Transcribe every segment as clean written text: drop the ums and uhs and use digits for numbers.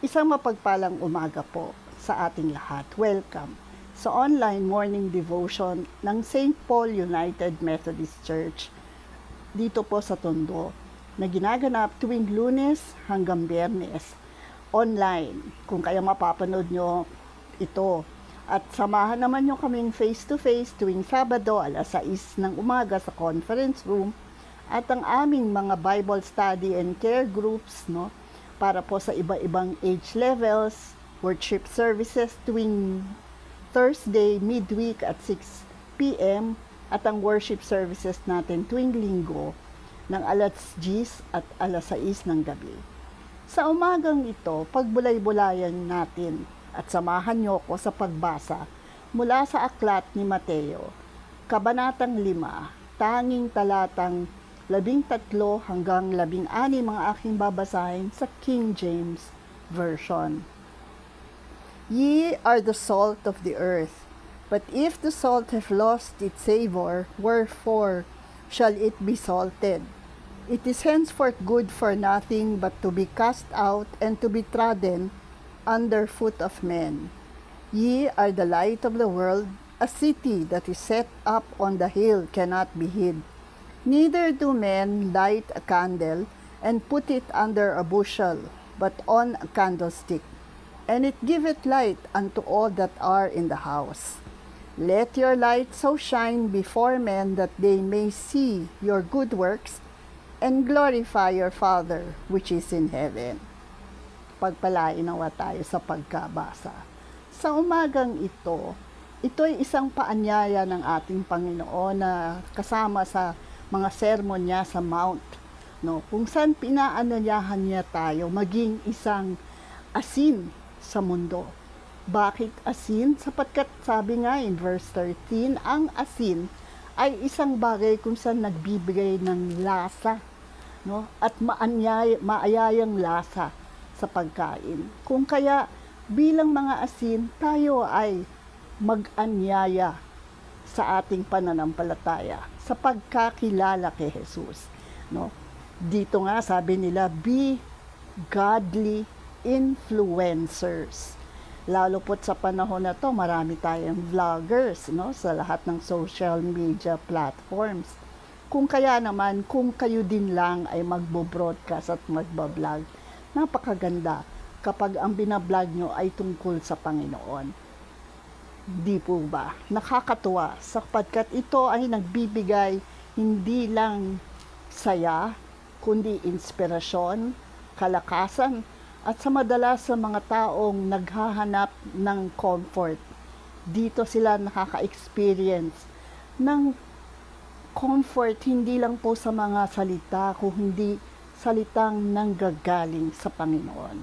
Isang mapagpalang umaga po sa ating lahat. Welcome sa online morning devotion ng St. Paul United Methodist Church dito po sa Tondo na ginaganap tuwing Lunes hanggang Biyernes online. Kung kaya mapapanood nyo ito. At samahan naman nyo kaming face-to-face tuwing Sabado alas 6 ng umaga sa conference room at ang aming mga Bible study and care groups, no? Para po sa iba-ibang age levels, worship services tuwing Thursday midweek at 6 p.m. at ang worship services natin tuwing Linggo ng alas 10 at alas 6 ng gabi. Sa umagang ito, pagbulay-bulayan natin at samahan niyo ko sa pagbasa mula sa aklat ni Mateo, Kabanatang 5, tanging talatang 13 hanggang 16 mga aking babasahin sa King James Version. Ye are the salt of the earth, but if the salt have lost its savor, wherefore shall it be salted? It is henceforth good for nothing but to be cast out and to be trodden under foot of men. Ye are the light of the world. A city that is set up on the hill cannot be hid. Neither do men light a candle and put it under a bushel, but on a candlestick, and it giveth light unto all that are in the house. Let your light so shine before men that they may see your good works and glorify your Father which is in heaven. Pagpalain nawa tayo sa pagkabasa. Sa umagang ito ay isang paanyaya ng ating Panginoon na kasama sa mga sermon niya sa Mount, no? Kung saan pinaanyayahan niya tayo maging isang asin sa mundo. Bakit asin? Sapagkat sabi nga in verse 13, ang asin ay isang bagay kung saan nagbibigay ng lasa, no? At maayayang lasa sa pagkain. Kung kaya bilang mga asin, tayo ay mag-anyaya sa ating pananampalataya sa pagkakilala kay Jesus, no? Dito nga sabi nila, be godly influencers. Lalo po't sa panahon na to, marami tayong vloggers, no, sa lahat ng social media platforms. Kung kaya naman, kung kayo din lang ay magbo-broadcast at magbablog, napakaganda kapag ang binablog nyo ay tungkol sa Panginoon. Di po ba? Nakakatuwa sapagkat ito ay nagbibigay hindi lang saya, kundi inspirasyon, kalakasan, at sa madalas sa mga taong naghahanap ng comfort. Dito sila nakaka-experience ng comfort hindi lang po sa mga salita, kung hindi salitang nanggagaling sa Panginoon.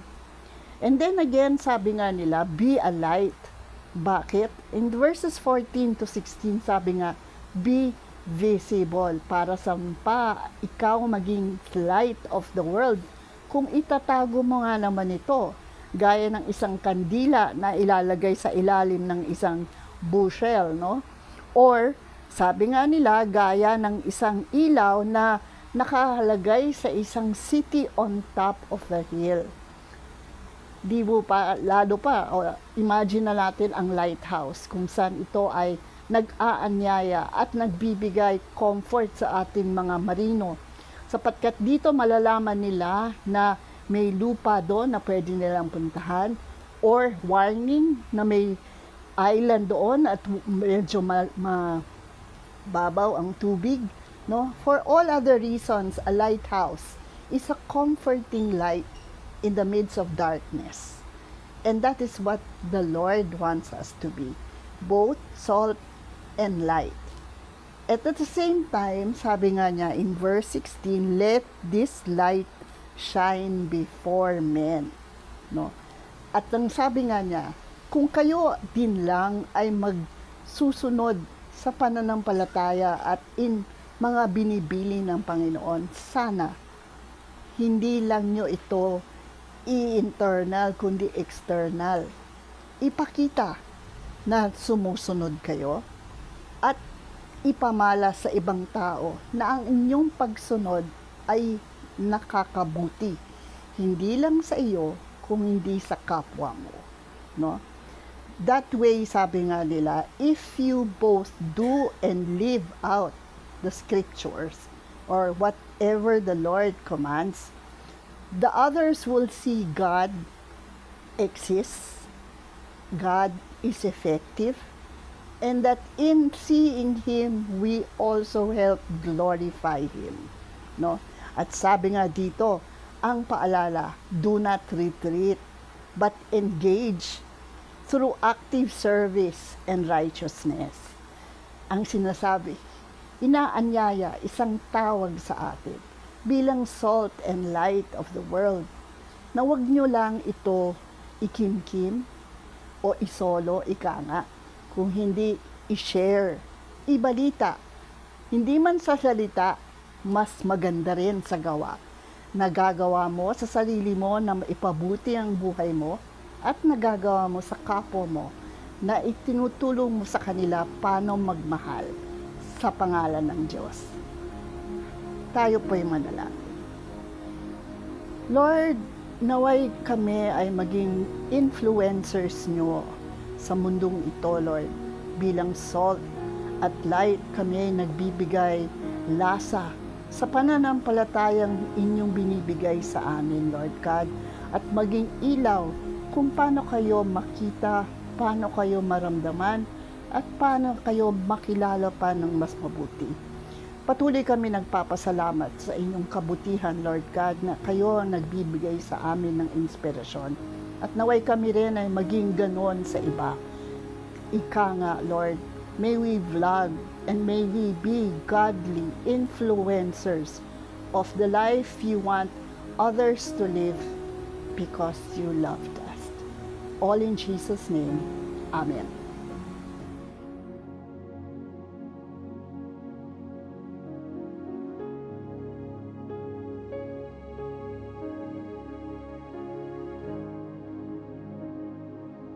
And then again, sabi nga nila, be a light. Bakit? In verses 14 to 16, sabi nga, be visible para sampa ikaw maging light of the world. Kung itatago mo nga naman ito, gaya ng isang kandila na ilalagay sa ilalim ng isang bushel, no? Or, sabi nga nila, gaya ng isang ilaw na nakahalagay sa isang city on top of the hill. Di mo pa, lalo pa, imagine na natin ang lighthouse kung saan ito ay nag-aanyaya at nagbibigay comfort sa ating mga marino. Sapagkat dito malalaman nila na may lupa doon na pwede nilang puntahan or warning na may island doon at medyo mababaw ang tubig. No? For all other reasons, a lighthouse is a comforting light in the midst of darkness. And that is what the Lord wants us to be, both salt and light. At the same time, sabi nga niya in verse 16, let this light shine before men. No? At ang sabi nga niya, kung kayo din lang ay magsusunod sa pananampalataya at in mga binibili ng Panginoon, sana hindi lang nyo ito i-internal kundi external. Ipakita na sumusunod kayo at ipamala sa ibang tao na ang inyong pagsunod ay nakakabuti, hindi lang sa iyo, kung hindi sa kapwa mo, no? That way, sabi nga nila, if you both do and live out the scriptures or whatever the Lord commands, the others will see God exists, God is effective, and that in seeing Him, we also help glorify Him. No? At sabi nga dito, ang paalala, do not retreat, but engage through active service and righteousness. Ang sinasabi, inaanyaya, isang tawag sa atin bilang salt and light of the world, na wag nyo lang ito ikimkim o isolo, ika nga, kung hindi i-share, ibalita. Hindi man sa salita, mas maganda rin sa gawa. Nagagawa mo sa sarili mo na maipabuti ang buhay mo at nagagawa mo sa kapwa mo na itinutulong mo sa kanila paano magmahal sa pangalan ng Diyos. Tayo po'y manalangin. Lord, naway kami ay maging influencers nyo sa mundong ito, Lord. Bilang salt at light, kami ay nagbibigay lasa sa pananampalatayang inyong binibigay sa amin, Lord God. At maging ilaw kung paano kayo makita, paano kayo maramdaman, at paano kayo makilala pa ng mas mabuti. Patuloy kami nagpapasalamat sa inyong kabutihan, Lord God, na kayo nagbibigay sa amin ng inspirasyon. At naway kami rin ay maging ganon sa iba. Ika nga, Lord, may we vlog and may we be godly influencers of the life you want others to live because you loved us. All in Jesus' name, Amen.